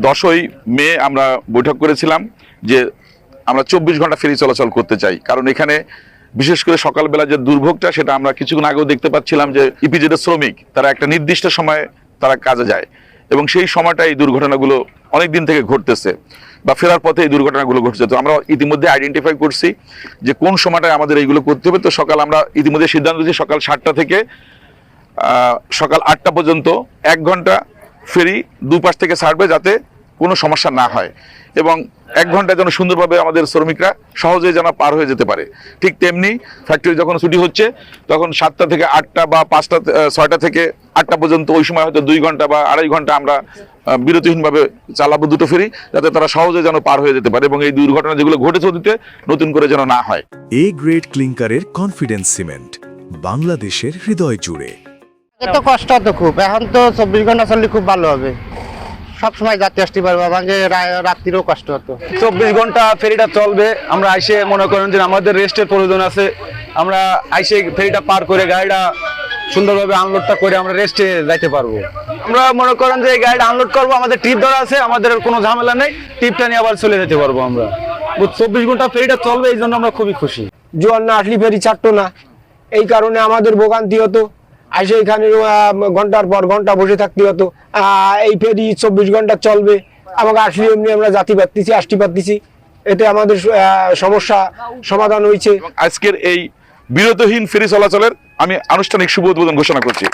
10ই মে আমরা বৈঠক করেছিলাম যে আমরা 24 ঘন্টা ফেরি চলাচল করতে চাই, কারণ এখানে বিশেষ করে সকালবেলা যে দুর্ভোগটা সেটা আমরা কিছুক্ষণ আগেও দেখতে পাচ্ছিলাম যে ইপিজেডের শ্রমিক তারা একটা নির্দিষ্ট সময়ে তারা কাজে যায় এবং সেই সময়টা এই দুর্ঘটনাগুলো অনেক দিন থেকে ঘটতেছে বা ফেরার পথে এই দুর্ঘটনাগুলো ঘটছে। তো আমরা ইতিমধ্যে আইডেন্টিফাই করছি যে কোন সময়টায় আমাদের এইগুলো করতে হবে। তো আমরা ইতিমধ্যে সিদ্ধান্ত নিয়েছি সকাল 7টা থেকে সকাল 8টা পর্যন্ত 1 ঘন্টা ফেরি দুপাশ থেকে ছাড়বে যাতে কোনো সমস্যা না হয় এবং 1 ঘন্টা যেন সুন্দরভাবে আমাদের শ্রমিকরা সহজে যেন পার হয়ে যেতে পারে। ঠিক তেমনি ফ্যাক্টরি যখন ছুটি হচ্ছে তখন 7টা থেকে 8টা বা 6টা থেকে 8টা পর্যন্ত ওই সময় হয়তো 2 ঘন্টা বা 2.5 ঘন্টা আমরা বিরতিহীনভাবে চালাবো দুটো ফেরি, যাতে তারা সহজে যেন পার হয়ে যেতে পারে এবং এই দুর্ঘটনা যেগুলো ঘটেছে অতীতে নতুন করে যেন না হয়। এ গ্রেড ক্লিংকারের কনফিডেন্স সিমেন্ট বাংলাদেশের হৃদয় জুড়ে। তো কষ্ট হতো খুব, এখন তো 24 ঘন্টা চললে খুব ভালো হবে, সবসময় যাত্রী আসতে পারবো, আমাকে রাত্রিরও কষ্ট হতো। 24 ঘন্টা ফেরিটা চলবে, আমরা আইসে মনে করেন যে আমাদের রেস্টের প্রয়োজন আছে, আমরা আইসে ফেরিটা পার করে গাড়িটা সুন্দরভাবে আনলোডটা করে আমরা রেস্টে যাইতে পারবো। আমরা মনে করেন যে এই গাড়িটা আনলোড করবো, আমাদের টিপ ধরা আছে, আমাদের কোনো ঝামেলা নেই, টিপটা নিয়ে আবার চলে যেতে পারবো আমরা। 24 ঘন্টা ফেরিটা চলবে, এই জন্য আমরা খুবই খুশি। জোয়ার না আসলে ফেরি ছাড়তো না, এই কারণে আমাদের ভোগান্তি হতো, আসে এখানে ঘন্টার পর ঘন্টা বসে থাকতে হতো। এই ফেরি 24 ঘন্টা চলবে, আমাকে আসলে এমনি আমরা যাত্রী পাচ্ছি, আসতে পারতেছি, এতে আমাদের সমস্যা সমাধান হয়েছে। আজকের এই বিরতিহীন ফেরি চলাচলের আমি আনুষ্ঠানিক শুভ উদ্বোধন ঘোষণা করছি।